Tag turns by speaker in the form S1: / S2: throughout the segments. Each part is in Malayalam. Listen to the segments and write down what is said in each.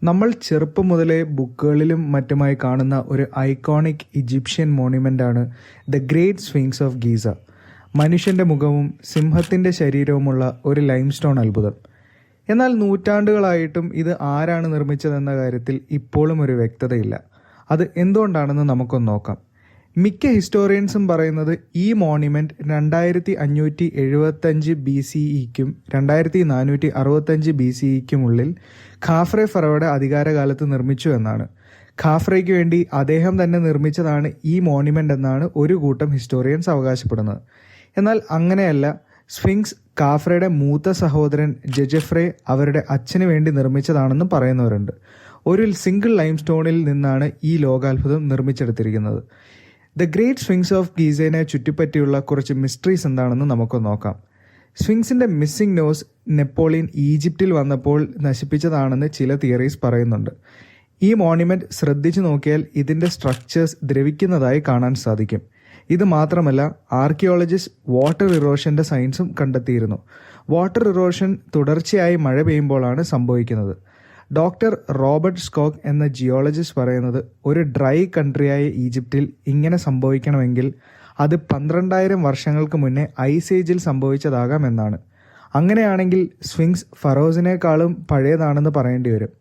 S1: നമ്മൾ ചെറുപ്പം മുതലേ ബുക്കുകളിലും മറ്റുമായി കാണുന്ന ഒരു ഐക്കോണിക് ഈജിപ്ഷ്യൻ മോണ്യുമെൻ്റാണ് the great sphinx of Giza. മനുഷ്യൻ്റെ മുഖവും സിംഹത്തിൻ്റെ ശരീരവുമുള്ള ഒരു ലൈംസ്റ്റോൺ അത്ഭുതം. എന്നാൽ നൂറ്റാണ്ടുകളായിട്ടും ഇത് ആരാണ് നിർമ്മിച്ചതെന്ന കാര്യത്തിൽ ഇപ്പോഴും ഒരു വ്യക്തതയില്ല. അത് എന്തുകൊണ്ടാണെന്ന് നമുക്കൊന്ന് നോക്കാം. മിക്ക ഹിസ്റ്റോറിയൻസും പറയുന്നത് ഈ മോണ്യുമെൻറ്റ് 2575 BCEക്കും 2465 BCEക്കുമുള്ളിൽ ഖാഫ്രെ ഫറോയുടെ അധികാരകാലത്ത് നിർമ്മിച്ചു എന്നാണ്. ഖാഫ്രയ്ക്ക് വേണ്ടി അദ്ദേഹം തന്നെ നിർമ്മിച്ചതാണ് ഈ മോണ്യുമെൻ്റ് എന്നാണ് ഒരു കൂട്ടം ഹിസ്റ്റോറിയൻസ് അവകാശപ്പെടുന്നത്. എന്നാൽ അങ്ങനെയല്ല. സ്ഫിങ്സ് ഖാഫ്രയുടെ മൂത്ത സഹോദരൻ ജജഫ്രെ അവരുടെ അച്ഛന് വേണ്ടി നിർമ്മിച്ചതാണെന്ന് പറയുന്നവരുണ്ട്. ഒരു സിംഗിൾ ലൈംസ്റ്റോണിൽ നിന്നാണ് ഈ ലോകാത്ഭുതം നിർമ്മിച്ചെടുത്തിരിക്കുന്നത്. ദ ഗ്രേറ്റ് സ്ഫിങ്സ് ഓഫ് ഗീസയെ ചുറ്റിപ്പറ്റിയുള്ള കുറച്ച് മിസ്റ്ററീസ് എന്താണെന്ന് നമുക്ക് നോക്കാം. സ്ഫിങ്സിൻ്റെ മിസ്സിംഗ് നോസ് നെപ്പോളിയൻ ഈജിപ്തിൽ വന്നപ്പോൾ നശിപ്പിച്ചതാണെന്ന് ചില തിയറീസ് പറയുന്നുണ്ട്. ഈ മോണ്യുമെൻറ്റ് ശ്രദ്ധിച്ചു നോക്കിയാൽ ഇതിൻ്റെ സ്ട്രക്ചേഴ്സ് ദ്രവിക്കുന്നതായി കാണാൻ സാധിക്കും. ഇത് മാത്രമല്ല, ആർക്കിയോളജിസ്റ്റ് വാട്ടർ ഇറോഷൻ്റെ സയൻസും കണ്ടെത്തിയിരുന്നു. വാട്ടർ ഇറോഷൻ തുടർച്ചയായി മഴ പെയ്യുമ്പോഴാണ് സംഭവിക്കുന്നത്. ഡോക്ടർ റോബർട്ട് സ്കോക്ക് എന്ന ജിയോളജിസ്റ്റ് പറയുന്നത് ഒരു ഡ്രൈ കൺട്രിയായ ഈജിപ്തിൽ ഇങ്ങനെ സംഭവിക്കണമെങ്കിൽ അത് 12,000 വർഷങ്ങൾക്ക് മുന്നേ ഐസ് ഏജിൽ സംഭവിച്ചതാകാം എന്നാണ്. അങ്ങനെയാണെങ്കിൽ സ്ഫിങ്സ് ഫറോസിനേക്കാളും പഴയതാണെന്ന് പറയേണ്ടി വരും.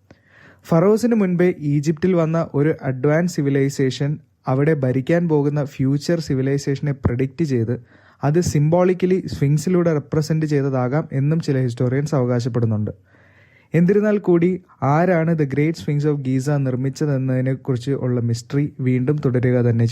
S1: ഫറോസിന് മുൻപേ ഈജിപ്തിൽ വന്ന ഒരു അഡ്വാൻസ് സിവിലൈസേഷൻ അവിടെ ഭരിക്കാൻ പോകുന്ന ഫ്യൂച്ചർ സിവിലൈസേഷനെ പ്രെഡിക്റ്റ് ചെയ്ത് അത് സിംബോളിക്കലി സ്ഫിങ്സിലൂടെ റെപ്രസെൻറ്റ് ചെയ്തതാകാം എന്നും ചില ഹിസ്റ്റോറിയൻസ് അവകാശപ്പെടുന്നുണ്ട്. എന്നിരുന്നാൽ കൂടി ആരാണ് ദ ഗ്രേറ്റ് സ്ഫിങ്സ് ഓഫ് ഗീസ നിർമ്മിച്ചതെന്നതിനെക്കുറിച്ച് ഉള്ള മിസ്റ്ററി വീണ്ടും തുടരുക തന്നെ ചെയ്യും.